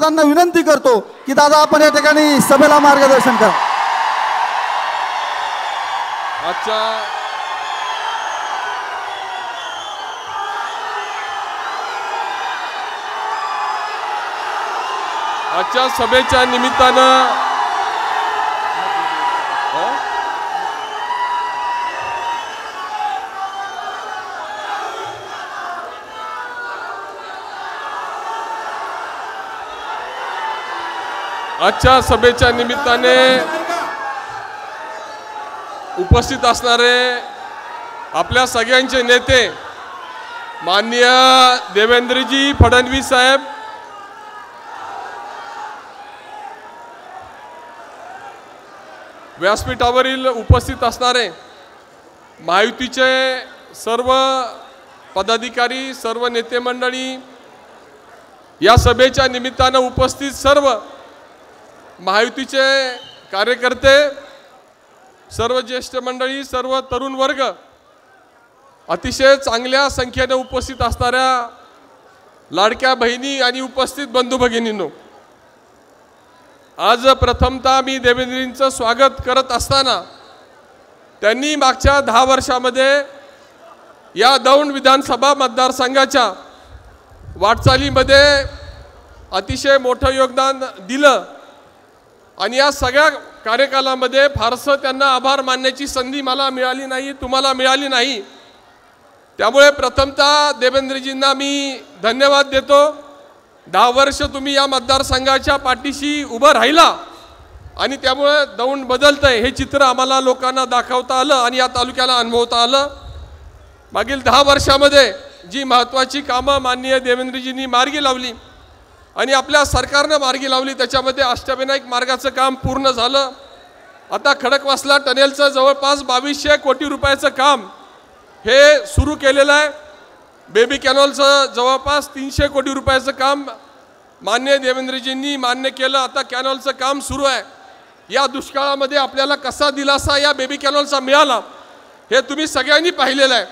त्यांना विनंती करतो की दादा आपण या ठिकाणी सभेला मार्गदर्शन करा. आजच्या सभेच्या निमित्तानं उपस्थित असणारे आपल्या सगळ्यांचे नेते माननीय देवेंद्रजी फडणवीस साहेब, व्यासपीठावरील उपस्थित असणारे महायुतीचे सर्व पदाधिकारी, सर्व नेते मंडळी, या सभेच्या निमित्तानं उपस्थित सर्व महायुतीचे कार्यकर्ते, सर्व ज्येष्ठ मंडळी, सर्व तरुण वर्ग, अतिशय चांगल्या संख्येने उपस्थित असणाऱ्या लाडक्या बहिणी आणि उपस्थित बंधू भगिनींनो, आज प्रथमतः मी देवेंद्रजींचं स्वागत करत असताना त्यांनी मागच्या 10 वर्षामध्ये या दौंड विधानसभा मतदारसंघाच्या वाटचालीमध्ये अतिशय मोठं योगदान दिलं आणि या सगळ्या कार्यकालामध्ये फारसं त्यांना आभार मानण्याची संधी मला मिळाली नाही, तुम्हाला मिळाली नाही. त्यामुळे प्रथमतः देवेंद्रजींना मी धन्यवाद देतो. 10 वर्ष तुम्ही या मतदारसंघाच्या पाठीशी उभं राहिला आणि त्यामुळे दौंड बदलतंय हे चित्र आम्हाला लोकांना दाखवता आलं आणि या तालुक्याला अनुभवता आलं. मागील 10 वर्षामध्ये जी महत्त्वाची कामं माननीय देवेंद्रजींनी मार्गी लावली आणि आपल्या सरकारनं मार्गी लावली, त्याच्यामध्ये अष्टविनायक मार्गाचं काम पूर्ण झालं. आता खडकवासला टनेलचं जवळपास 2200 कोटी रुपयाचं काम हे सुरू केलेलं आहे. बेबी कॅनॉलचं जवळपास 300 कोटी रुपयाचं काम माननीय देवेंद्रजींनी मान्य केलं. आता कॅनॉलचं काम सुरू आहे. या दुष्काळामध्ये आपल्याला कसा दिलासा या बेबी कॅनॉलचा मिळाला हे तुम्ही सगळ्यांनी पाहिलेलं आहे.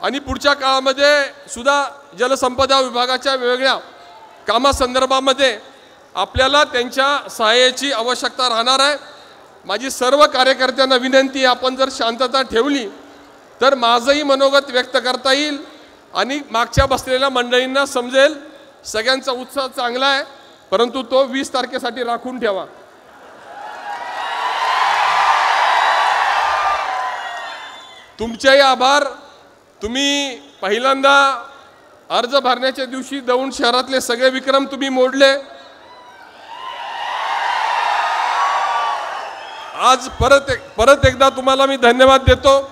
आणि पुढच्या काळामध्ये सुद्धा जलसंपदा विभागाच्या वेगवेगळ्या कामासंदर्भामध्ये आपल्याला त्यांच्या सहाय्याची आवश्यकता राहणार आहे. माझी सर्व कार्यकर्त्यांना विनंती आहे, आपण जर शांतता ठेवली तर माझंही मनोगत व्यक्त करता येईल आणि मागच्या बसलेल्या मंडळींना समजेल. सगळ्यांचा उत्साह चांगला आहे, परंतु तो 20 तारखेसाठी राखून ठेवा. तुमचेही आभार. तुम्ही पहिल्यांदा अर्ज भरण्याच्या दिवशी दौंड शहरातले सगळे विक्रम तुम्ही मोडले. आज परत एकदा तुम्हाला मी धन्यवाद देतो.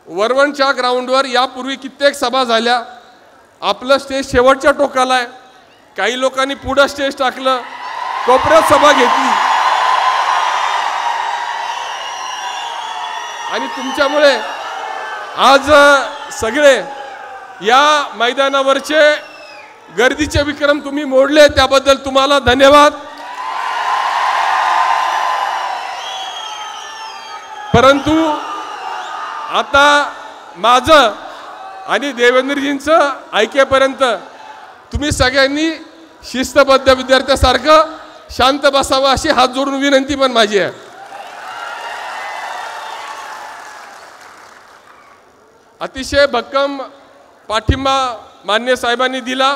वरवणच्या ग्राउंडवर यापूर्वी कित्येक सभा झाल्या. आपलं स्टेज शेवटच्या टोकाला आहे. काही लोकांनी पुढं स्टेज टाकलं, कोपऱ्यात सभा घेतली आणि तुमच्यामुळे आज सगळे या मैदानावरचे गर्दीचे विक्रम तुम्ही मोडले, त्याबद्दल तुम्हाला धन्यवाद. परंतु आता माझं आणि देवेंद्रजींचं ऐकेपर्यंत तुम्ही सगळ्यांनी शिस्तबद्ध विद्यार्थ्यासारखं शांत बसावं अशी हात जोडून विनंती पण माझी आहे. अतिशय भक्कम पाठिंबा मान्य साहेबांनी दिला.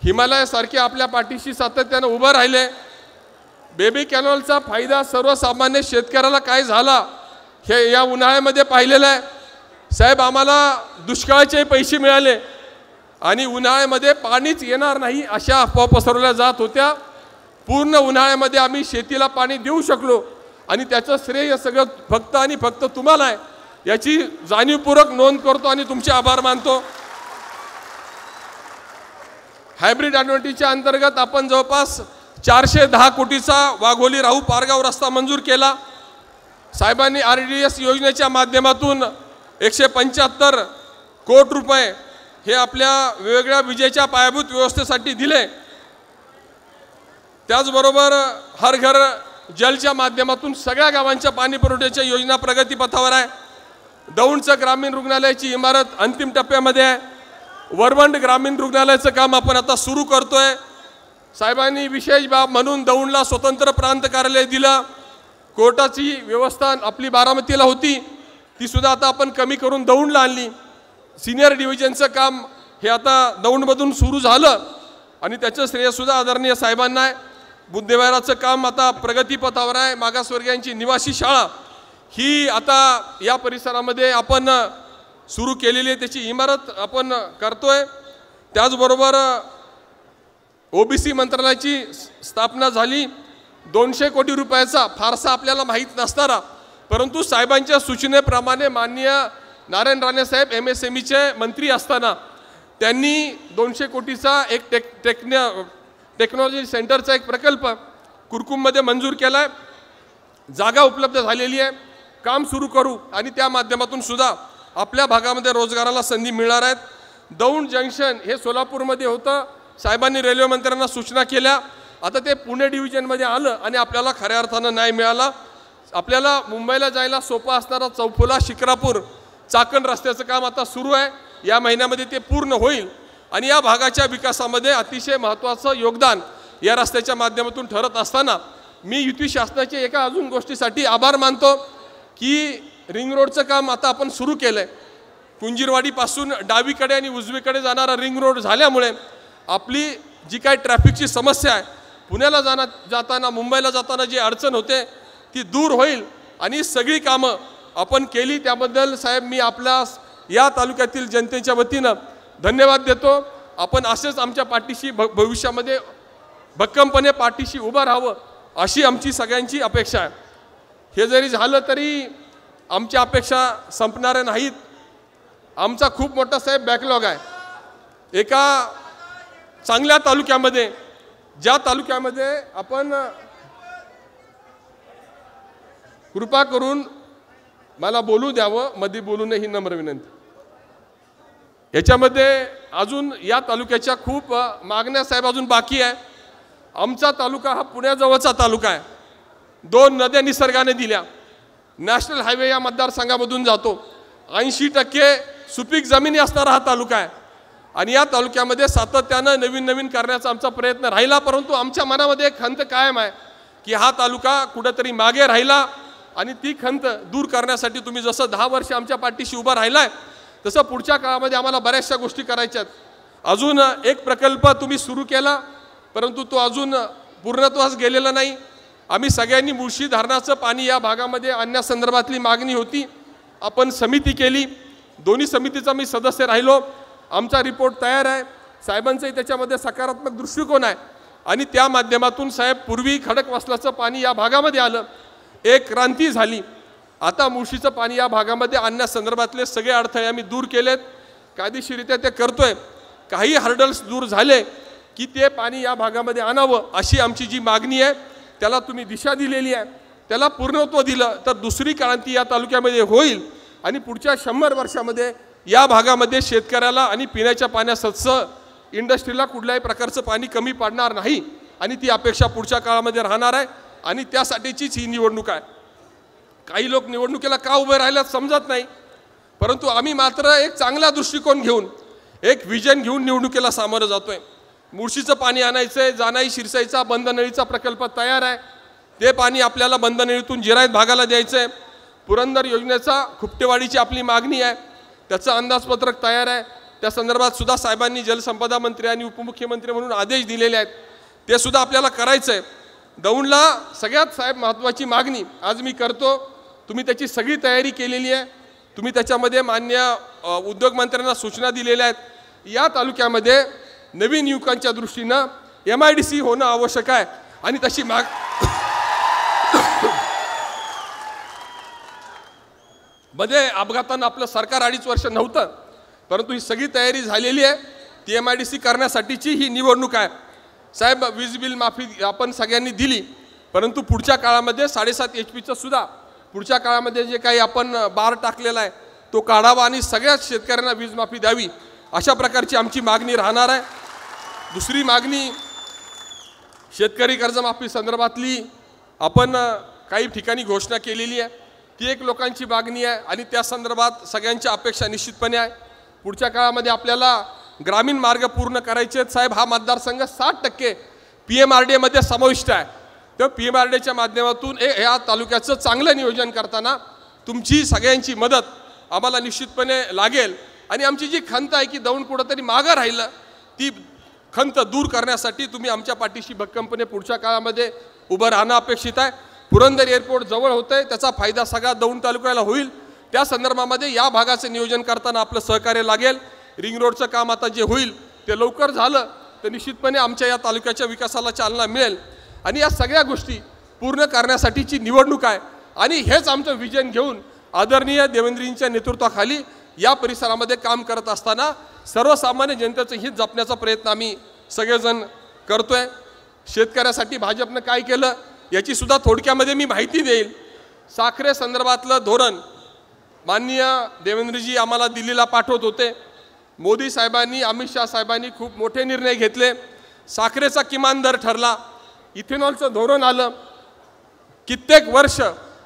हिमालयासारखे आपल्या पाठीशी सातत्याने उभं राहिले. बेबी कॅनॉलचा फायदा सर्वसामान्य शेतकऱ्याला काय झाला हे या उन्हाळ्यामध्ये पाहिलेलं आहे. साहेब, आम्हाला दुष्काळाचे पैसे मिळाले आणि उन्हाळ्यामध्ये पाणीच येणार नाही अशा अफवा पसरवल्या जात होत्या. पूर्ण उन्हाळ्यामध्ये आम्ही शेतीला पाणी देऊ शकलो आणि त्याचं श्रेय सगळं फक्त आणि फक्त तुम्हाला आहे, याची जाणीवपूर्वक नोंद करतो आणि तुमचे आभार मानतो. हायब्रिड ॲडव्हान्टेजच्या अंतर्गत आपण जवळपास 410 कोटीचा वाघोली राहू पारगाव रस्ता मंजूर केला. साहेबांनी RDS योजनेच्या माध्यमातून 175 कोटी रुपये हे आपल्या वेगवेगळ्या विजेच्या पायाभूत व्यवस्थेसाठी दिले. त्याचबरोबर हर घर जलच्या माध्यमातून सगळ्या गावांच्या पाणी पुरवठ्याच्या योजना प्रगतीपथावर आहे. दौंडचं ग्रामीण रुग्णालयाची इमारत अंतिम टप्प्यामध्ये आहे. वरवंड ग्रामीण रुग्णालयाचं काम आपण आता सुरू करतोय. साहेबांनी विशेष बाब म्हणून दौंडला स्वतंत्र प्रांत कार्यालय दिलं. कोर्टाची व्यवस्था आपली बारामतीला होती, ती सुद्धा आता आपण कमी करून दौंडला आणली. सिनियर डिव्हिजनचं काम हे आता दौंडमधून सुरू झालं आणि त्याचं श्रेयसुद्धा आदरणीय साहेबांना आहे. बुद्धविहाराचं काम आता प्रगतीपथावर आहे. मागासवर्गीयांची निवासी शाळा ही आता या परिसरामध्ये आपण सुरू केलेली आहे, त्याची इमारत आपण करतोय. त्याचबरोबर ओबीसी मंत्रालयाची स्थापना झाली. 200 कोटी रुपयाचा, फारसा आपल्याला माहीत नसणारा, परंतु साहेबांच्या सूचनेप्रमाणे माननीय नारायण राणे साहेब MSMEचे मंत्री असताना त्यांनी 200 कोटीचा एक टेक्नॉलॉजी सेंटरचा एक प्रकल्प कुरकुममध्ये मंजूर केला आहे. जागा उपलब्ध झालेली आहे, काम सुरू करू आणि त्या माध्यमातून सुद्धा आपल्या भागामध्ये रोजगाराला संधी मिळणार आहेत. दौंड जंक्शन हे सोलापूरमध्ये होतं, साहेबांनी रेल्वे मंत्र्यांना सूचना केल्या, आता ते पुणे डिव्हिजनमध्ये आलं आणि आपल्याला खऱ्या अर्थानं न्याय मिळाला. आपल्याला मुंबईला जायला सोपं असणारा चौफुला शिक्रापूर चाकण रस्त्याचं काम आता सुरू आहे. या महिन्यामध्ये ते पूर्ण होईल आणि या भागाच्या विकासामध्ये अतिशय महत्त्वाचं योगदान या रस्त्याच्या माध्यमातून ठरत असताना मी युती शासनाचे एका अजून गोष्टीसाठी आभार मानतो की रिंग रोडचं काम आता आपण सुरू केलं आहे. कुंजीरवाडीपासून डावीकडे आणि उजवीकडे जाणारा रिंग रोड झाल्यामुळे आपली जी काय ट्रॅफिकची समस्या आहे, पुण्याला जाताना मुंबईला जाताना जी अडचण होते ती दूर होईल आणि सगळी कामं आपण केली. त्याबद्दल साहेब मी आपल्या या तालुक्यातील जनतेच्या वतीनं धन्यवाद देतो. आपण असेच आमच्या पाठीशी भविष्यामध्ये भक्कमपणे पाठीशी उभं राहावं अशी आमची सगळ्यांची अपेक्षा आहे. हे जरी झालं तरी आमच्या अपेक्षा संपणाऱ्या नाहीत. आमचा खूप मोठा साहेब बॅकलॉग आहे. एका चांगल्या तालुक्यामध्ये, ज्या तालुक्यामध्ये आपण, कृपा करून मला बोलू द्यावं, मध्ये बोलू नये ही नम्र विनंती. याच्यामध्ये अजून या तालुक्याच्या खूप मागण्या साहेब अजून बाकी आहे. आमचा तालुका हा पुण्याजवळचा तालुका आहे. 2 नद्या निसर्गाने दिल्या. नॅशनल हायवे या मतदारसंघामधून जातो. 80% सुपीक जमिनी असणारा हा तालुका आहे आणि या तालुक्यामध्ये सातत्यानं नवीन करण्याचा आमचा प्रयत्न राहिला. परंतु आमच्या मनामध्ये एक खंत कायम आहे की हा तालुका कुठेतरी मागे राहिला आणि ती खंत दूर करण्यासाठी तुम्ही जसं 10 वर्ष आमच्या पाठीशी उभा राहिलाय तसं पुढच्या काळामध्ये आम्हाला बऱ्याचशा गोष्टी करायच्यात. अजून एक प्रकल्प तुम्ही सुरू केला परंतु तो अजून पूर्णत्वास गेलेला नाही. आम्ही सगळ्यांनी मुळशी धरणाचं पाणी या भागामध्ये आणण्यासंदर्भातली मागणी होती. आपण समिती केली, दोन्ही समितीचा मी सदस्य राहिलो. आमचा रिपोर्ट तयार आहे. साहेबांचंही त्याच्यामध्ये सकारात्मक दृष्टिकोन आहे आणि त्या माध्यमातून साहेब पूर्वी खडकवासलाचं पाणी या भागामध्ये आलं, एक क्रांती झाली. आता मुळशीचं पाणी या भागामध्ये आणण्यासंदर्भातले सगळे अडथळे आम्ही दूर केलेत. कायदेशीररित्या ते करतोय. काही हर्डल्स दूर झाले की ते पाणी या भागामध्ये आणावं अशी आमची जी मागणी आहे त्याला तुम्ही दिशा दिलेली आहे. त्याला पूर्णत्व दिलं तर दुसरी क्रांती या तालुक्यामध्ये होईल आणि पुढच्या 100 वर्षामध्ये या भागामध्ये शेतकऱ्याला आणि पिण्याच्या पाण्यासह इंडस्ट्रीला कुठल्याही प्रकारचं पाणी कमी पडणार नाही आणि ती अपेक्षा पुढच्या काळामध्ये राहणार आहे आणि त्यासाठीचीच ही निवडणूक आहे. काही लोक निवडणुकीला का उभे राहिल्यात समजत नाही, परंतु आम्ही मात्र एक चांगला दृष्टिकोन घेऊन, एक विजन घेऊन निवडणुकीला सामोरं जातोय. मुळशीचं पाणी आणायचंय. जानाई शिरसाईचा बंदनळीचा प्रकल्प तयार आहे. ते पाणी आपल्याला बंदनळीतून जिरायत भागाला द्यायचंय. पुरंदर योजनेचा खुपटेवाडीची आपली मागणी आहे, त्याचं अंदाजपत्रक तयार आहे. त्या संदर्भात सुद्धा साहेबांनी जलसंपदा मंत्री आणि उपमुख्यमंत्री म्हणून आदेश दिलेले आहेत. ते सुद्धा आपल्याला करायचं आहे. दौंडला सगळ्यात साहेब महत्त्वाची मागणी आज मी करतो. तुम्ही त्याची सगळी तयारी केलेली आहे. तुम्ही त्याच्यामध्ये मान्य उद्योगमंत्र्यांना सूचना दिलेल्या आहेत. या तालुक्यामध्ये नवीन युवकांच्या दृष्टीनं MIDC होणं आवश्यक आहे आणि तशी मध्ये अपघातानं आपलं सरकार 2.5 वर्ष नव्हतं, परंतु ही सगळी तयारी झालेली आहे. ती MIDC करण्यासाठीची ही निवडणूक आहे. साहेब वीज बिल माफी आपण सगळ्यांनी दिली, परंतु पुढच्या काळामध्ये 7.5 HP सुद्धा पुढच्या काळामध्ये जे काही आपण बार टाकलेला आहे तो काढावा आणि सगळ्याच शेतकऱ्यांना वीज माफी द्यावी अशा प्रकारची आमची मागणी राहणार आहे. दुसरी मागणी शेतकरी कर्जमाफी संदर्भातली आपण काही ठिकाणी घोषणा केलेली आहे. ती एक लोकांची मागणी आहे आणि त्या संदर्भात सगळ्यांच्या अपेक्षा निश्चितपणे आहे. पुढच्या काळामध्ये आपल्याला ग्रामीण मार्ग पूर्ण करायचे आहेत. साहेब हा मतदारसंघ 60% PMRDA मध्ये समाविष्ट आहे. तर PMRDAच्या माध्यमातून या तालुक्याचं चांगलं नियोजन करताना तुमची सगळ्यांची मदत आम्हाला निश्चितपणे लागेल. आणि आमची जी खंत आहे की दौंड कुठंतरी मागं राहिलं, ती खंत दूर करण्यासाठी तुम्ही आमच्या पाठीशी भक्कमपणे पुढच्या काळामध्ये उभं राहणं अपेक्षित आहे. पुरंदर एअरपोर्ट जवळ होतंय, त्याचा फायदा सगळा दौंड तालुक्याला होईल. त्या संदर्भामध्ये या भागाचं नियोजन करताना आपलं सहकार्य लागेल. रिंग रोडचं काम आता जे होईल ते लवकर झालं तर निश्चितपणे आमच्या या तालुक्याच्या विकासाला चालना मिळेल. आणि या सगळ्या गोष्टी पूर्ण करण्यासाठीची निवडणूक आहे. आणि हेच आमचं विजन घेऊन आदरणीय देवेंद्रजींच्या नेतृत्वाखाली या परिसरामध्ये काम करत असताना सर्वसामान्य जनतेचं हित जपण्याचा प्रयत्न आम्ही सगळेजण करतोय. शेतकऱ्यासाठी भाजपनं काय केलं याची सुद्धा थोडक्यामध्ये मी माहिती देईल. साखरे संदर्भातलं धोरण माननीय देवेंद्रजी आम्हाला दिल्लीला पाठवत होते. मोदी साहेबांनी, अमित शाह साहेबांनी खूप मोठे निर्णय घेतले. साखरेचा किमान दर ठरला, इथेनॉलचं धोरण आलं, कित्येक वर्ष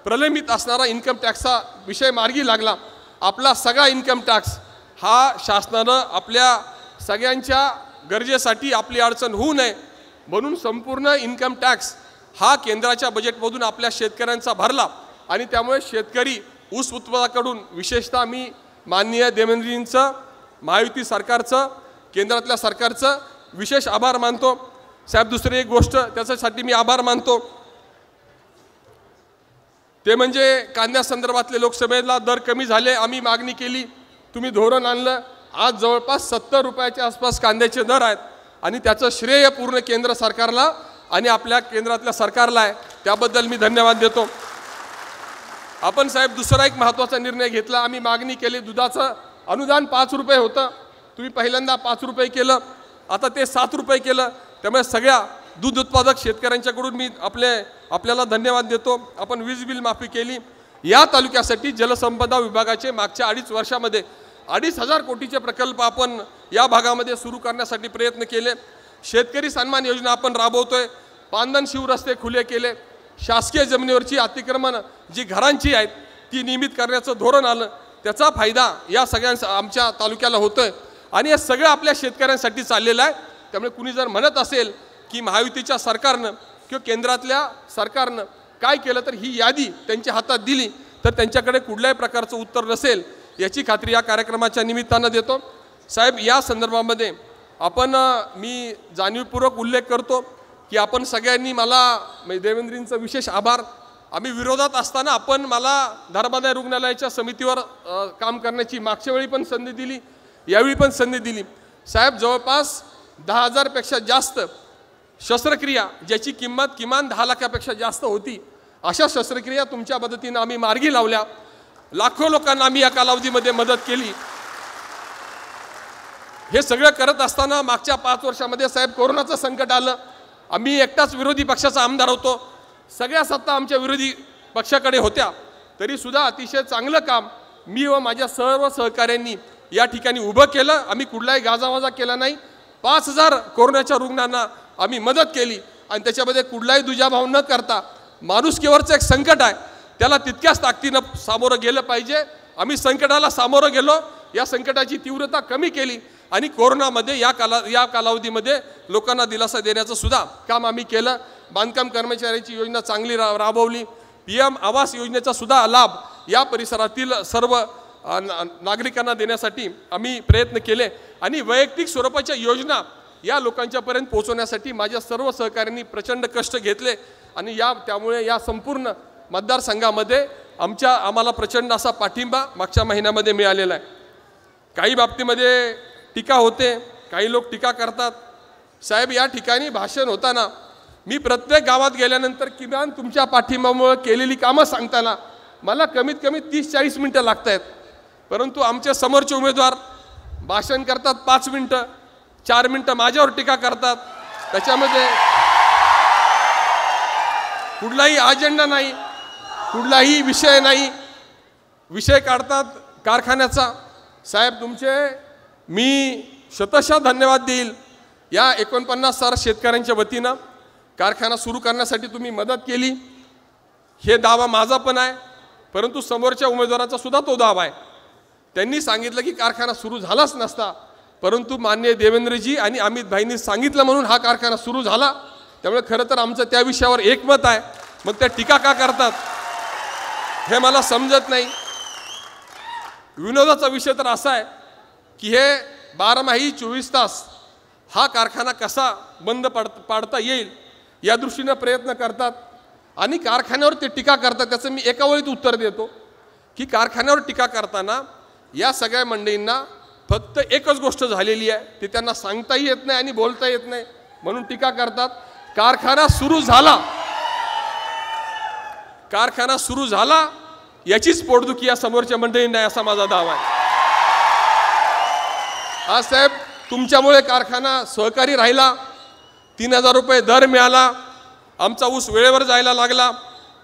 प्रलंबित असणारा इन्कम टॅक्सचा विषय मार्गी लागला. आपला सगळा इन्कम टॅक्स हा शासनानं आपल्या सगळ्यांच्या गरजेसाठी आपली अडचण होऊ नये म्हणून संपूर्ण इन्कम टॅक्स हा केंद्राच्या बजेटमधून आपल्या शेतकऱ्यांचा भरला. आणि त्यामुळे शेतकरी ऊस उत्पादकाकडून विशेषतः मी माननीय देवेंद्रजींचं, महायुती सरकारचं, केंद्रातल्या सरकारचं विशेष आभार मानतो. साहेब दुसरी एक गोष्ट त्याच्यासाठी मी आभार मानतो ते म्हणजे कांद्यासंदर्भातले लोकसभेला दर कमी झाले, आम्ही मागणी केली, तुम्ही धोरण आणलं. आज जवळपास 70 रुपयाच्या आसपास कांद्याचे दर आहेत. आणि त्याचं श्रेय पूर्ण केंद्र सरकारला आणि आपल्या केंद्रातल्या सरकारला आहे. त्याबद्दल मी धन्यवाद देतो. आपण साहेब दुसरा एक महत्त्वाचा निर्णय घेतला. आम्ही मागणी केली, दुधाचं अनुदान 5 रुपये होतं, तुम्ही पहिल्यांदा 5 रुपये केलं, आता ते 7 रुपये केलं. त्यामुळे सगळ्या दूध उत्पादक शेतकऱ्यांच्याकडून मी आपल्याला धन्यवाद देतो. आपण वीज बिल माफी केली. या तालुक्यासाठी जलसंपदा विभागाचे मागच्या 2.5 वर्षामध्ये 2,500 कोटीचे प्रकल्प आपण या भागामध्ये सुरू करण्यासाठी प्रयत्न केले. शेतकरी सन्मान योजना आपण राबवतोय. पांदन शिवरस्ते खुले केले. शासकीय जमिनीवरची अतिक्रमण जी घरांची आहेत ती नियमित करण्याचं धोरण आलं. त्याचा फायदा या सगळ्यांचा आमच्या तालुक्याला होतोय. आणि हे सगळं आपल्या शेतकऱ्यांसाठी चाललेलं आहे. त्यामुळे कुणी जर म्हणत असेल की महायुतीच्या सरकारनं किंवा केंद्रातल्या सरकारनं काय केलं तर ही यादी त्यांच्या हातात दिली तर त्यांच्याकडे कुठल्याही प्रकारचं उत्तर नसेल याची खात्री या कार्यक्रमाच्या निमित्तानं देतो. साहेब या संदर्भामध्ये मी जाणीवपूर्वक उल्लेख करतो की आपण सगळ्यांनी मला देवेंद्रजींचं विशेष आभार. आम्ही विरोधात असताना आपण मला धर्मादाय रुग्णालयाच्या समितीवर काम करण्याची मागच्या वेळी पण संधी दिली, यावेळी पण संधी दिली. साहेब जवळपास 10,000 पेक्षा जास्त शस्त्रक्रिया ज्याची किंमत किमान 10 लाखापेक्षा जास्त होती अशा शस्त्रक्रिया तुमच्या मदतीनं आम्ही मार्गी लावल्या. लाखो लोकांना आम्ही या कालावधीमध्ये मदत केली. हे सगळं करत असताना मागच्या 5 वर्षामध्ये साहेब कोरोनाचं संकट आलं. आम्ही एकटाच विरोधी पक्षाचा आमदार होतो. सगळ्या सत्ता आमच्या विरोधी पक्षाकडे होत्या. तरीसुद्धा अतिशय चांगलं काम मी व माझ्या सर्व सहकाऱ्यांनी या ठिकाणी उभं केलं. आम्ही कुठलाही गाजावाजा केला नाही. 5,000 कोरोनाच्या रुग्णांना आम्ही मदत केली आणि त्याच्यामध्ये कुठलाही दुजाभाव न करता माणुसकीवरचं एक संकट आहे त्याला तितक्याच ताकदीनं सामोरं गेलं पाहिजे. आम्ही संकटाला सामोरं गेलो, या संकटाची तीव्रता कमी केली आणि कोरोनामध्ये या कालावधीमध्ये लोकांना दिलासा देण्याचं सुद्धा काम आम्ही केलं. बांधकाम कर्मचाऱ्यांची योजना चांगली राबवली. PM आवास योजनेचा सुद्धा लाभ या परिसरातील सर्व नागरिकांना देण्यासाठी आम्ही प्रयत्न केले आणि वैयक्तिक स्वरूपाच्या योजना या लोकांच्यापर्यंत पोहोचवण्यासाठी माझ्या सर्व सहकाऱ्यांनी प्रचंड कष्ट घेतले आणि त्यामुळे या संपूर्ण मतदारसंघामध्ये आम्हाला प्रचंड असा पाठिंबा मागच्या महिन्यामध्ये मिळालेला आहे. काही बाबतीमध्ये टीका होते, काही लोक टीका करतात. साहेब या ठिकाणी भाषण होताना मी प्रत्येक गावात गेल्यानंतर किमान तुमच्या पाठिंब्यामुळे केलेली कामं सांगताना मला कमीत कमी 30-40 मिनटं लागत आहेत. परंतु आमचे समोरचे उमेदवार भाषण करतात 5 मिनटं, 4 मिनटं माझ्यावर टीका करतात. त्याच्यामध्ये कुठलाही अजेंडा नाही, कुठलाही विषय नाही, विषय काढतात कारखान्याचा. साहेब तुमचे मी शतशः धन्यवाद देईल. या 49,000 शेतकऱ्यांच्या वतीनं कारखाना सुरू करण्यासाठी तुम्ही मदत केली हे दावा माझा पण आहे. परंतु समोरच्या उमेदवाराचा सुद्धा तो दावा आहे. त्यांनी सांगितलं की कारखाना सुरू झालाच नसता, परंतु माननीय देवेंद्रजी आणि अमित भाईंनी सांगितलं म्हणून हा कारखाना सुरू झाला. त्यामुळे खरं तर आमचं त्या विषयावर एकमत आहे, मग त्या टीका का करतात हे मला समजत नाही. विनोदाचा विषय तर असा आहे की हे 12माही 24 तास हा कारखाना कसा बंद पाडता येईल या दृष्टीने प्रयत्न करतात आणि कारखान्यावर ते टीका करतात. त्याचं मी एका वेळीत उत्तर देतो की कारखान्यावर टीका करताना या सगळ्या मंडळींना फक्त एकच गोष्ट झालेली आहे, ते त्यांना सांगताही येत नाही आणि बोलता येत नाही म्हणून टीका करतात. कारखाना सुरू झाला याचीच पोटदुखी या समोरच्या मंडळींना असा माझा दावा आहे. आज साहेब तुमच्यामुळे कारखाना सहकारी राहिला, 3000 रुपये दर मिळाला, आमचा ऊस वेळेवर जायला लागला.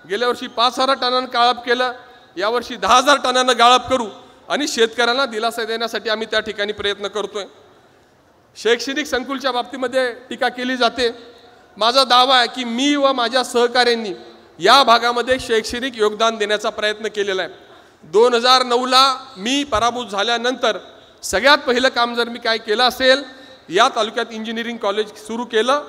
गेल्या वर्षी 5000 टनांनं गाळप केलं, यावर्षी 10000 टनांनं गाळप करू आणि शेतकऱ्यांना दिलासा देण्यासाठी आम्ही त्या ठिकाणी प्रयत्न करतोय. शैक्षणिक संकुलच्या बाबतीमध्ये टीका केली जाते. माझा दावा आहे की मी व माझ्या सहकाऱ्यांनी या भागामध्ये शैक्षणिक योगदान देण्याचा प्रयत्न केलेला आहे. 2009ला मी पराभूत झाल्यानंतर सगळ्यात पहिलं काम जर मी काय केलं असेल, या तालुक्यात इंजिनिअरिंग कॉलेज सुरू केलं.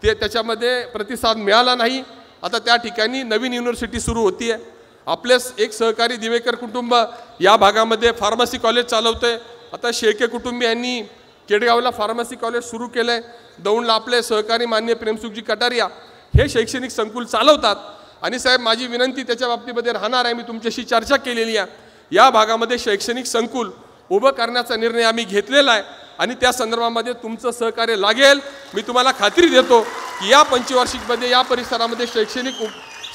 त्याच्यामध्ये प्रतिसाद मिळाला नाही. आता त्या ठिकाणी नवीन युनिव्हर्सिटी सुरू होती आहे. आपलेच एक सहकारी दिवेकर कुटुंब या भागामध्ये फार्मसी कॉलेज चालवतंय. आता शेळके कुटुंब यांनी केडगावला फार्मसी कॉलेज सुरू केलं आहे. दौंडला आपले सहकारी मान्य प्रेमसुखजी कटारिया हे शैक्षणिक संकुल चालवतात. आणि साहेब माझी विनंती त्याच्या बाबतीमध्ये राहणार आहे, मी तुमच्याशी चर्चा केलेली आहे. या भागामध्ये शैक्षणिक संकुल उभं करण्याचा निर्णय आम्ही घेतलेला आहे आणि त्या संदर्भामध्ये तुमचं सहकार्य लागेल. मी तुम्हाला खात्री देतो की या पंचवार्षिकमध्ये या परिसरामध्ये शैक्षणिक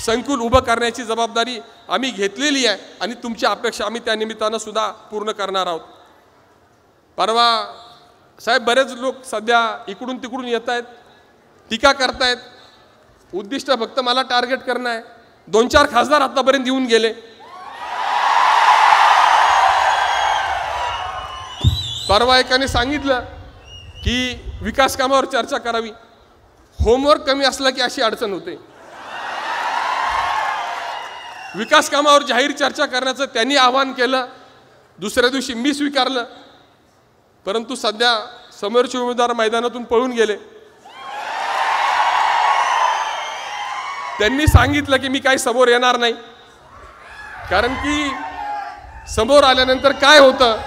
संकुल उभं करण्याची जबाबदारी आम्ही घेतलेली आहे आणि तुमची अपेक्षा आम्ही त्या निमित्तानं सुद्धा पूर्ण करणार आहोत. परवा साहेब बरेच लोक सध्या इकडून तिकडून येत आहेत, टीका करतायत. उद्दिष्ट फक्त मला टार्गेट करणं आहे. 2-4 खासदार आतापर्यंत येऊन गेले. परवा एकाने सांगितलं की विकास कामावर चर्चा करावी. होमवर्क कमी असलं की अशी अडचण होते. विकास कामावर जाहीर चर्चा करण्याचं त्यांनी आवाहन केलं, दुसऱ्या दिवशी मी स्वीकारलं. परंतु सध्या समोरचे उमेदवार मैदानातून पळून गेले. त्यांनी सांगितलं की मी काही समोर येणार नाही, कारण की समोर आल्यानंतर काय होतं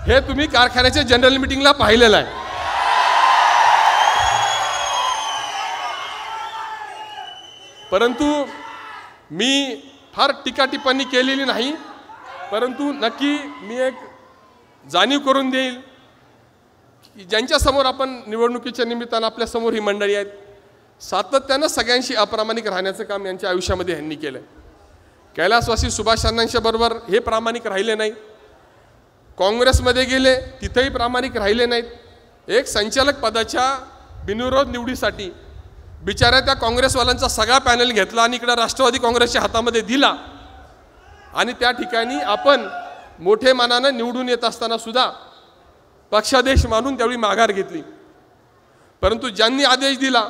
हे तुम्ही कारखान्याच्या जनरल मीटिंगला पाहिलेलं आहे. परंतु मी फार टीका टिप्पणी केलेली नाही, परंतु नक्की मी एक जाणीव करून देईल की ज्यांच्या समोर आपण निवडणुकीच्या निमित्तानं आपल्या समोर ही मंडळी आहेत, सातत्यानं सगळ्यांशी अप्रामाणिक राहण्याचं काम यांच्या आयुष्यामध्ये ह्यांनी केलं. कैलासवासी सुभाष अण्णांच्या बरोबर हे प्रामाणिक राहिले नाही. काँग्रेसमध्ये गेले, तिथेही प्रामाणिक राहिले नाहीत. एक संचालक पदाच्या बिनविरोध निवडीसाठी बिचाऱ्या त्या काँग्रेसवाल्यांचा सगळा पॅनल घेतला आणि इकडे राष्ट्रवादी काँग्रेसच्या हातामध्ये दिला आणि त्या ठिकाणी आपण मोठे मानानं निवडून येत असताना सुद्धा पक्षादेश मानून त्यावेळी माघार घेतली. परंतु ज्यांनी आदेश दिला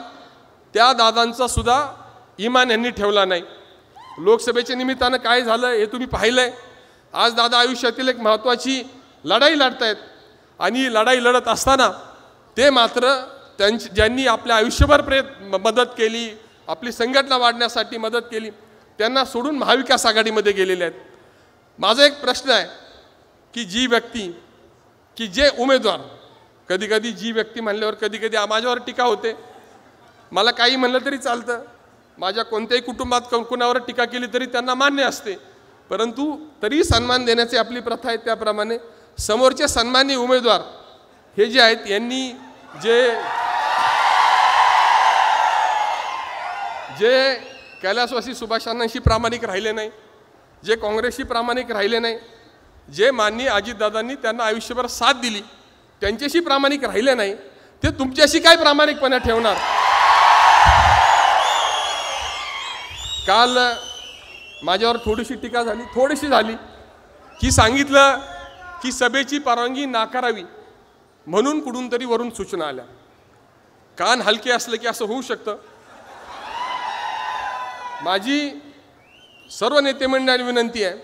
त्या दादांचा सुद्धा इमान यांनी ठेवला नाही. लोकसभेच्या निमित्तानं काय झालं हे तुम्ही पाहिलंय. आज दादा आयुष्यातील एक महत्त्वाची लढाई लढतायत आणि ही लढाई लढत असताना ते मात्र ज्यांनी आपल्या आयुष्यभर मदत केली, आपली संघटना वाढण्यासाठी मदत केली, त्यांना सोडून महाविकास आघाडीमध्ये गेलेले आहेत. माझा एक प्रश्न आहे की जी व्यक्ती की जे उमेदवार, कधी कधी जी व्यक्ती म्हणल्यावर कधी कधी माझ्यावर टीका होते. मला काही म्हणलं तरी चालतं, माझ्या कोणत्याही कुटुंबात कुणावर टीका केली तरी त्यांना मान्य असते, परंतु तरी सन्मान देण्याची आपली प्रथा आहे. त्याप्रमाणे समोरचे सन्मानी उमेदवार हे जे आहेत यांनी जे कैलासवासी सुभाष अण्णांशी प्रामाणिक राहिले नाही, जे काँग्रेसशी प्रामाणिक राहिले नाही, जे माननीय अजितदादांनी त्यांना आयुष्यभर साथ दिली त्यांच्याशी प्रामाणिक राहिले नाही, ते तुमच्याशी काय प्रामाणिकपणे ठेवणार. काल माझ्यावर थोडीशी टीका झाली की सांगितलं की सभेची परवानगी नाकारावी म्हणून कुठून तरी वरून सूचना आल्या. कान हलके असले की असं होऊ शकतं. माझी सर्व नेते मंडळांना विनंती आहे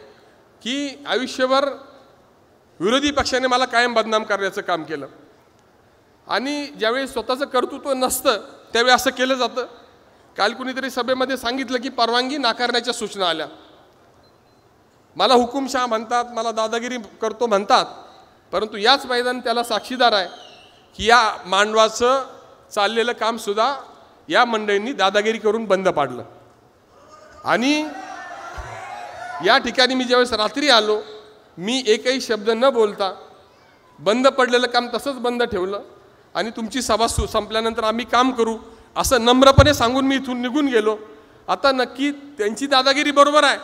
की आयुष्यभर विरोधी पक्षाने मला कायम बदनाम करण्याचं काम केलं आणि ज्यावेळी स्वतःचं कर्तृत्व नसतं त्यावेळी असं केलं जातं. काल कुणीतरी सभेमध्ये सांगितलं की परवानगी नाकारण्याच्या सूचना आल्या. मला हुकुमशहा म्हणतात, मला दादागिरी करतो म्हणतात, परंतु याच मैदान त्याला साक्षीदार आहे की या मांडवाचं चाललेलं कामसुद्धा या मंडळींनी दादागिरी करून बंद पाडलं. आणि या ठिकाणी मी ज्यावेळेस रात्री आलो, मी एकही शब्द न बोलता बंद पडलेलं काम तसंच बंद ठेवलं आणि तुमची सभा संपल्यानंतर आम्ही काम करू असं नम्रपणे सांगून मी इथून निघून गेलो. आता नक्की त्यांची दादागिरी बरोबर आहे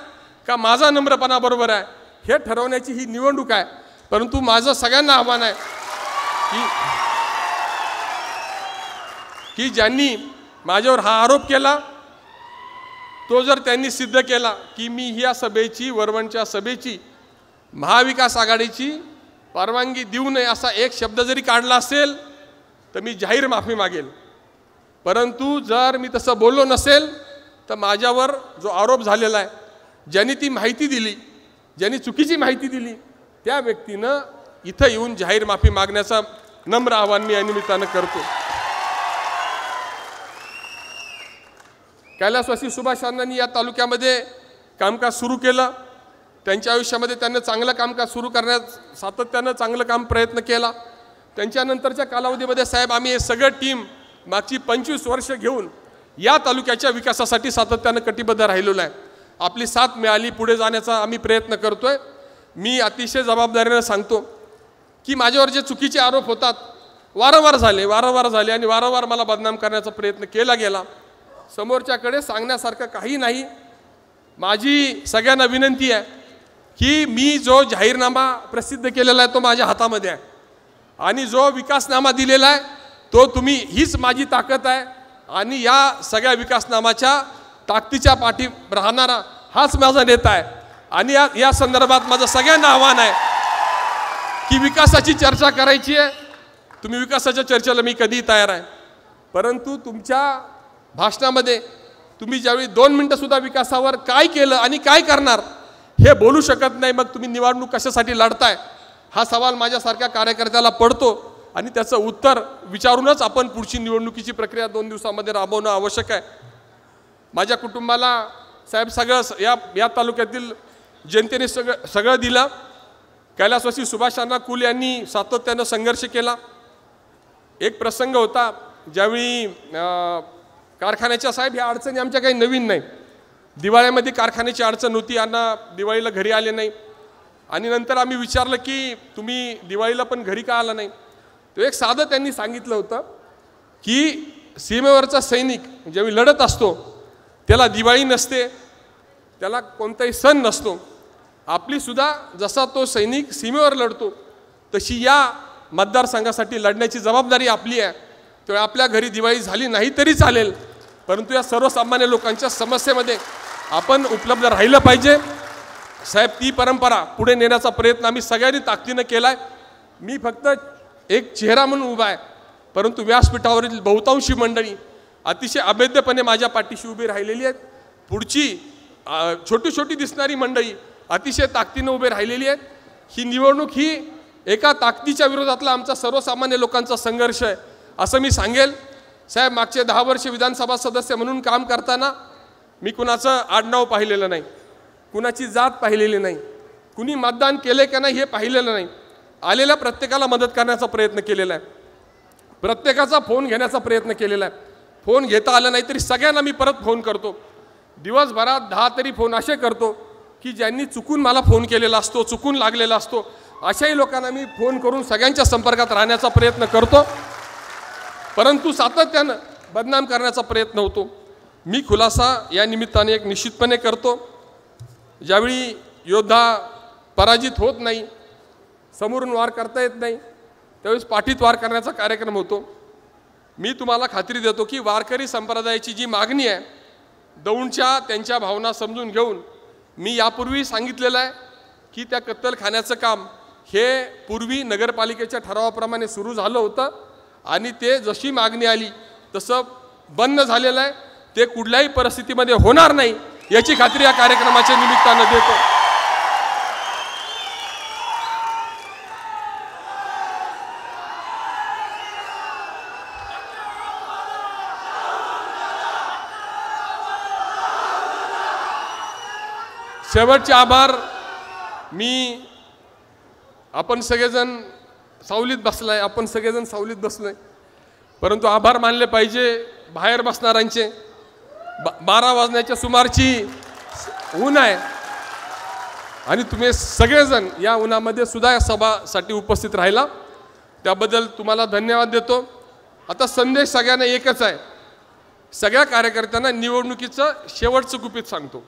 का माझा नम्रपणा बरोबर आहे हे ठरवण्याची ही निवडणूक आहे. परंतु माझं सगळ्यांना आव्हान आहे की ज्यांनी माझ्यावर हा आरोप केला तो जर त्यांनी सिद्ध केला की मी ह्या सभेची, वरवणच्या सभेची, महाविकास आघाडीची परवानगी देऊ नये असा एक शब्द जरी काढला असेल तर मी जाहीर माफी मागेल. परंतु जर मी तसं बोललो नसेल तर माझ्यावर जो आरोप झालेला आहे, ज्यांनी ती माहिती दिली, ज्यांनी चुकीची माहिती दिली, त्या व्यक्तीनं इथं येऊन जाहीर माफी मागण्याचा नम्र आवाहन मी या निमित्तानं करतो. कैलासवासी सुभाष अण्णांनी या तालुक्यामध्ये कामकाज सुरू केलं. त्यांच्या आयुष्यामध्ये त्यांनी चांगलं कामकाज सुरू करण्यात सातत्यानं चांगलं काम प्रयत्न केला. त्यांच्यानंतरच्या कालावधीमध्ये साहेब आम्ही हे सगळं टीम मागची 25 वर्ष घेऊन या तालुक्याच्या विकासासाठी सातत्यानं कटिबद्ध राहिलेलो आहे. आपली साथ मिळाली, पुढे जाण्याचा आम्ही प्रयत्न करतोय. मी अतिशय जबाबदारीनं सांगतो की माझ्यावर जे चुकीचे आरोप होतात वारंवार झाले आणि वारंवार मला बदनाम करण्याचा प्रयत्न केला गेला. समोरच्याकडे सांगण्यासारखं काही नाही. माझी सगळ्यांना विनंती आहे की मी जो जाहीरनामा प्रसिद्ध केलेला आहे तो माझ्या हातामध्ये आहे आणि जो विकासनामा दिलेला आहे तो तुम्ही, हीच माझी ताकद आहे आणि या सगळ्या विकासनामाच्या ताकदीच्या पाठी राहणारा हाच माझा नेता आहे. आणि या संदर्भात माझं सगळ्यांना आव्हान आहे की विकासाची चर्चा करायची आहे. तुम्ही विकासाच्या चर्चेला मी कधीही तयार आहे, परंतु तुमच्या भाषणामध्ये तुम्ही ज्यावेळी 2 मिनिटंसुद्धा विकासावर काय केलं आणि काय करणार हे बोलू शकत नाही, मग तुम्ही निवडणूक कशासाठी लढताय हा सवाल माझ्यासारख्या कार्यकर्त्याला पडतो आणि त्याचं उत्तर विचारूनच आपण पुढची निवडणुकीची प्रक्रिया 2 दिवसामध्ये राबवणं आवश्यक आहे. माझ्या कुटुंबाला साहेब सगळं या तालुक्यातील जनतेने सगळं दिलं. कैलासवासी सुभाष अण्णा कुल यांनी सातत्यानं संघर्ष केला. एक प्रसंग होता ज्यावेळी कारखान्याच्या साहेब ह्या अडचणी आमच्या काही नवीन नाही. दिवाळीमध्ये कारखान्याची अडचण होती, अण्णा दिवाळीला घरी आले नाही आणि नंतर आम्ही विचारलं की तुम्ही दिवाळीला पण घरी का आला नाही. तो एक साधं त्यांनी सांगितलं होतं की सीमेवरचा सैनिक ज्यावेळी लढत असतो त्याला दिवाळी नसते, त्याला कोणताही सण नसतो. आपलीसुद्धा जसा तो सैनिक सीमेवर लढतो तशी या मतदारसंघासाठी लढण्याची जबाबदारी आपली आहे. तो आपल्या घरी दिवाळी झाली नाही तरी चालेल, परंतु या सर्वसामान्य लोकांच्या समस्येमध्ये आपण उपलब्ध राहिलं पाहिजे. साहेब ती परंपरा पुढे नेण्याचा प्रयत्न आम्ही सगळ्यांनी ताकदीनं केला आहे. मी फक्त एक चेहरा म्हणून उभा आहे, परंतु व्यासपीठावरील बहुतांशी मंडळी अतिशय अभेद्यपणे माझ्या पाठीशी उभी राहिलेली आहेत. पुढची छोटी छोटी दिसणारी मंडळी अतिशय ताकदीनं उभे राहिलेली आहेत. ही निवडणूक ही एका ताकदीच्या विरोधातला आमचा सर्वसामान्य लोकांचा संघर्ष आहे असं मी सांगेल. साहेब मागचे 10 वर्ष विधानसभा सदस्य म्हणून काम करताना मी कुणाचं आडनाव पाहिलेलं नाही, कुणाची जात पाहिलेली नाही, कुणी मतदान केले का नाही हे पाहिलेलं नाही. आलेल्या प्रत्येकाला मदत करण्याचा प्रयत्न केलेला आहे, प्रत्येकाचा फोन घेण्याचा प्रयत्न केलेला आहे. फोन घेता आला नाही तरी सगळ्यांना मी परत फोन करतो. दिवसभरात 10 तरी फोन असे करतो की ज्यांनी चुकून मला फोन केलेला असतो, चुकून लागलेला असतो, अशाही लोकांना मी फोन करून सगळ्यांच्या संपर्कात राहण्याचा प्रयत्न करतो, परंतु सातत्यानं बदनाम करण्याचा प्रयत्न होतो. मी खुलासा या निमित्ताने एक निश्चितपणे करतो. ज्यावेळी योद्धा पराजित होत नाही, समोरून वार करता येत नाही, त्यावेळेस पाठीत वार करण्याचा कार्यक्रम होतो. मी तुम्हाला खात्री देतो की वारकरी संप्रदायाची जी मागणी आहे, दौंडच्या त्यांच्या भावना समजून घेऊन मी यापूर्वी सांगितलेलं आहे की त्या कत्तलखान्याचं काम हे पूर्वी नगरपालिकेच्या ठरावाप्रमाणे सुरू झालं होतं आणि ते जशी मागणी आली तसं बंद झालेलं आहे. ते कुठल्याही परिस्थितीमध्ये होणार नाही याची खात्री या कार्यक्रमाच्या निमित्तानं देतो. शेवटचे आभार. मी आपण सगळेजण सावलीत बसलाय, आपण सगळेजण सावलीत बसलोय, परंतु आभार मानले पाहिजे बाहेर बसणाऱ्यांचे. 12 वाजण्याच्या सुमारची ऊन आहे आणि तुम्ही सगळेजण या उन्हामध्ये सुद्धा या सभासाठी उपस्थित राहिला, त्याबद्दल तुम्हाला धन्यवाद देतो. आता संदेश सगळ्यांना एकच आहे. सगळ्या कार्यकर्त्यांना निवडणुकीचं शेवटचं गुपित सांगतो.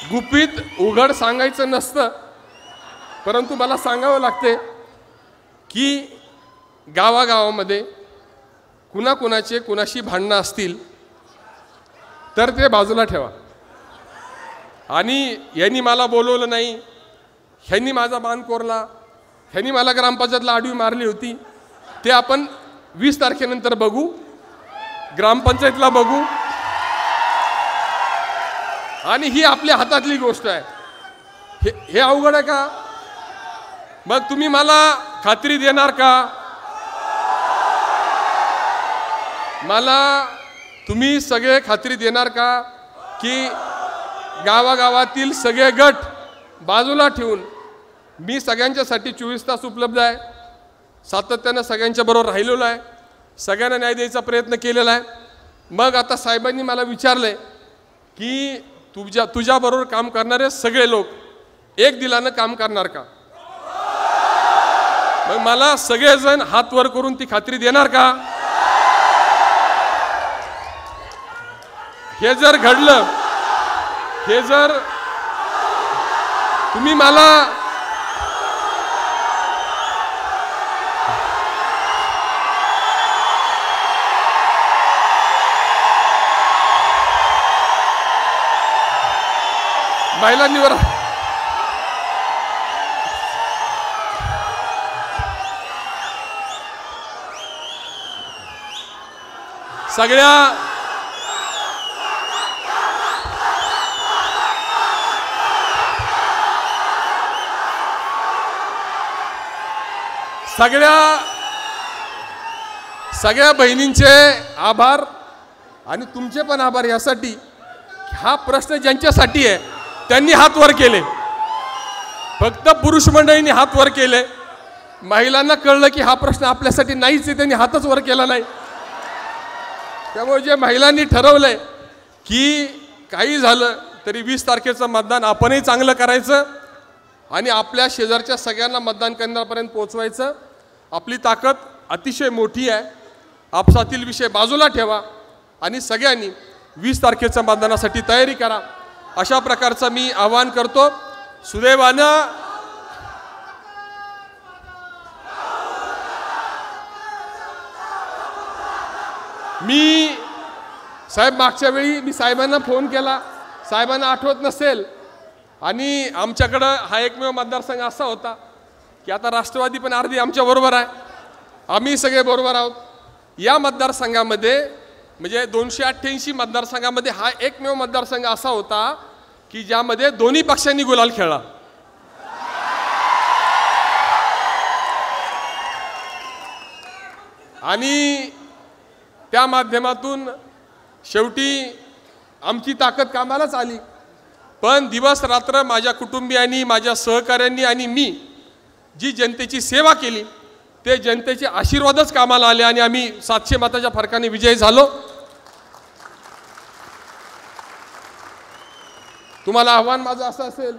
गुपित उघड सांगायचं नसतं, परंतु मला सांगावं लागते की गावागावामध्ये कुणाकुणाचे कुणाशी भांडणं असतील तर ते बाजूला ठेवा. आणि यांनी मला बोलवलं नाही, ह्यांनी माझा मान कोरला, ह्यांनी मला ग्रामपंचायतला आडवी मारली होती, ते आपण 20 तारखेनंतर बघू, ग्रामपंचायतला बघू. आणि ही आपल्या हातातली गोष्ट आहे. हे अवघड आहे का? मग तुम्ही मला खात्री देणार का? मला तुम्ही सगळे खात्री देणार का की गावागावातील सगळे गट बाजूला ठेवून मी सगळ्यांच्यासाठी 24 तास उपलब्ध आहे, सातत्यानं सगळ्यांच्या बरोबर राहिलेलो आहे, सगळ्यांना न्याय द्यायचा प्रयत्न केलेला आहे. मग आता साहेबांनी मला विचारले की तुझ्याबरोबर काम करणारे सगळे लोक एक दिलानं काम करणार का? मग मला सगळेजण हात वर करून ती खात्री देणार का? हे जर घडलं, हे जर तुम्ही मला महिलांवर सगळ्या बहिणींचे आभार आणि तुमचे पण आभार. यासाठी हा प्रश्न ज्यांच्यासाठी आहे त्यांनी हात वर केले, फक्त पुरुष मंडळींनी हात वर केले. महिलांना कळलं की हा प्रश्न आपल्यासाठी नाहीच आहे, त्यांनी हातच वर केला नाही. त्यामुळे जे महिलांनी ठरवलंय की काही झालं तरी 20 तारखेचं मतदान आपणही चांगलं करायचं आणि आपल्या शेजारच्या सगळ्यांना मतदान केंद्रापर्यंत पोहोचवायचं. आपली ताकद अतिशय मोठी आहे. आपसातील विषय बाजूला ठेवा आणि सगळ्यांनी 20 तारखेच्या मतदानासाठी तयारी करा, अशा प्रकारचं मी आवाहन करतो. सुदैवानं मी साहेब मागच्या वेळी मी साहेबांना फोन केला, साहेबांना आठवत नसेल, आणि आमच्याकडं हा एकमेव मतदारसंघ असा होता की आता राष्ट्रवादी पण अर्धी आमच्या बरोबर आहे, आम्ही सगळे बरोबर आहोत. या मतदारसंघामध्ये म्हणजे 288 मतदारसंघामध्ये हा एकमेव मतदारसंघ असा होता की ज्यामध्ये दोन्ही पक्षांनी गुलाल खेळला. आणि त्या माध्यमातून शेवटी आमची ताकद कामालाच आली. पण दिवस रात्र माझ्या कुटुंबियांनी, माझ्या सहकाऱ्यांनी आणि मी जी जनतेची सेवा केली ते जनतेचे आशीर्वादच कामाला आले आणि आम्ही 700 मताच्या फरकाने विजयी झालो. तुम्हाला आव्हान माझं असं असेल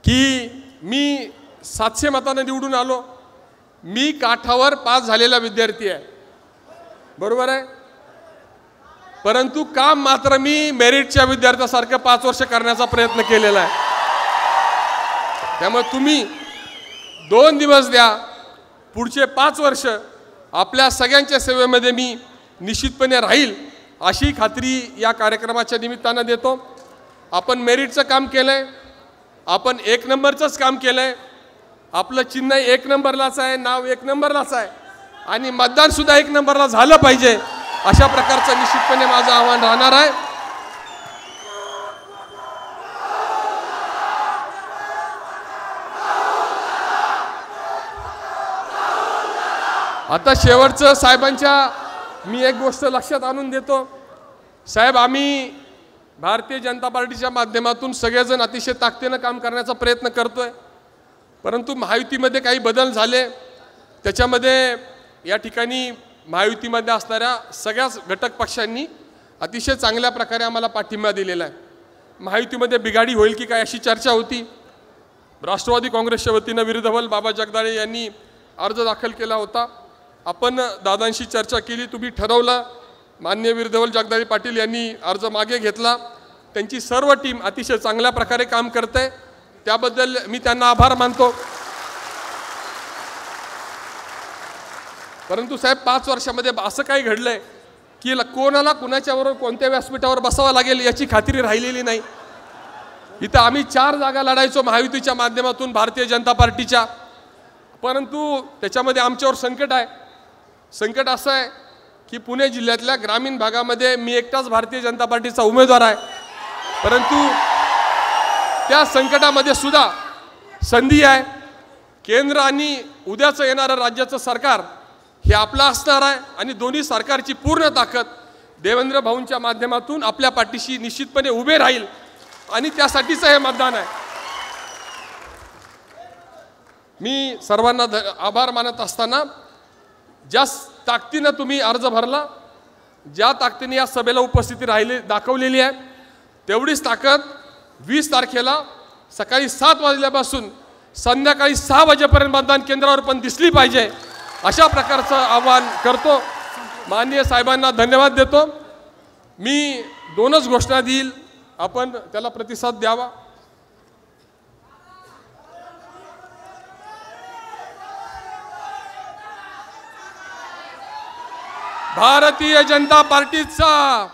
की मी 700 मतांना निवडून आलो, मी काठावर पास झालेला विद्यार्थी आहे, बरोबर आहे, परंतु काम मात्र मी मेरिटच्या विद्यार्थ्यासारखं 5 वर्ष करण्याचा प्रयत्न केलेला आहे. त्यामुळे तुम्ही 2 दिवस द्या, पुढचे 5 वर्ष आपल्या सगळ्यांच्या सेवेमध्ये मी निश्चितपणे राहील अशी खात्री या कार्यक्रमाच्या निमित्तानं देतो. आपण मेरिटचं काम केलंय, आपण 1 नंबरचंच काम केलंय, आपलं चिन्ह 1 नंबरलाच आहे, नाव 1 नंबरलाच आहे आणि मतदान सुद्धा 1 नंबरला झालं पाहिजे, अशा प्रकारचं निश्चितपणे माझं आव्हान राहणार आहे. आता शेवटचं साहेबांच्या मी एक गोष्ट लक्षात आणून देतो साहेब, आम्ही भारतीय जनता पार्टीच्या माध्यमातून सगळेजण अतिशय ताकदीनं काम करण्याचा प्रयत्न करतोय, परंतु महायुतीमध्ये काही बदल झाले। त्याच्यामध्ये या ठिकाणी महायुतीमध्ये असणाऱ्या सगळ्याच घटक पक्षांनी अतिशय चांगल्या प्रकारे आम्हाला पाठिंबा दिलेला आहे। महायुतीमध्ये बिघाडी होईल की काय अशी चर्चा होती। राष्ट्रवादी काँग्रेसच्या वतीनं विरोधक बाबा जगदाळे यांनी अर्ज दाखल केला होता। आपण दादांशी चर्चा केली, तुम्ही ठरवलं, माननीय विरोधक जगदाळे पाटील यांनी अर्ज मागे घेतला। त्यांची सर्व टीम अतिशय चांगल्या प्रकारे काम करते, त्याबद्दल मी त्यांना आभार मानतो। परंतु साहेब 5 वर्षामध्ये असं काही घडलंय की कोणाला कुणाच्याबरोबर कोणत्या व्यासपीठावर बसावं लागेल याची खात्री राहिलेली नाही। इथं आम्ही 4 जागा लढायचो महायुतीच्या माध्यमातून भारतीय जनता पार्टीच्या, परंतु त्याच्यामध्ये आमच्यावर संकट आहे। संकट असं आहे की पुणे जिल्ह्यातल्या ग्रामीण भागामध्ये मी एकटाच भारतीय जनता पार्टीचा उमेदवार आहे, परंतु त्या संकटामध्ये सुद्धा संधी आहे। केंद्र आणि उद्याचं येणारं राज्याचं सरकार हे आपलं असणार आहे आणि दोन्ही सरकारची पूर्ण ताकद देवेंद्र भाऊंच्या माध्यमातून आपल्या पाठीशी निश्चितपणे उभे राहील आणि त्यासाठीच हे मतदान आहे। मी सर्वांना आभार मानत असताना ज्या ताकदीनं तुम्ही अर्ज भरला, ज्या ताकदीने या सभेला उपस्थिती दाखवलेली आहे, तेवढीच ताकद 20 तारखेला सकाळी 7 वाजल्यापासून संध्याकाळी 6 वाजेपर्यंत मतदान केंद्रावर पण दिसली पाहिजे, अशा प्रकारचं आवाहन करतो। माननीय साहेबांना धन्यवाद देतो। मी 2च घोषणा देईल, आपण त्याला प्रतिसाद द्यावा। भारतीय जनता पार्टीचा,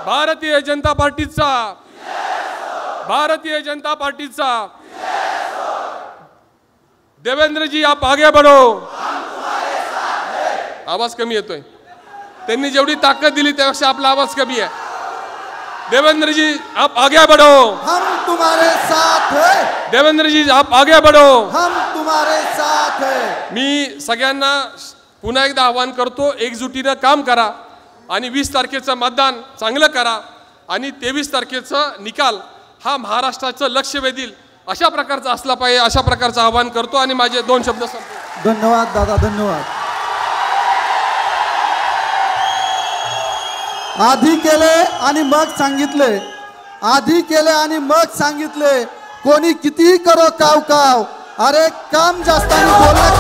भारतीय जनता पार्टीचा, भारतीय जनता पार्टीचा। देवेंद्र जी आप आगे बढ़ो। आवाज कमी येतोय, त्यांनी जेवढी ताकद दिली त्यापेक्षा आपला आवाज कमी आहे। देवेंद्र जी आप आगे बढ़ो, हम तुम्हारे साथ हैं। देवेंद्र जी आप आगे बढ़ो, हम तुम्हारे साथ हैं। मी सगळ्यांना पुन्हा एकदा आवाहन करतो, एकजुटीनं काम करा आणि 20 तारखेचं मतदान चांगलं करा आणि 23 तारखेचा निकाल हा महाराष्ट्राचं लक्ष वेधील अशा प्रकारचा असला पाहिजे, अशा प्रकारचं आवाहन करतो आणि माझे 2 शब्द संपतो। धन्यवाद दादा, धन्यवाद। आधी केले आणि मग सांगितले, आधी केले आणि मग सांगितले, कोणी कितीही करो काव काव, अरे काम जास्त बोलणं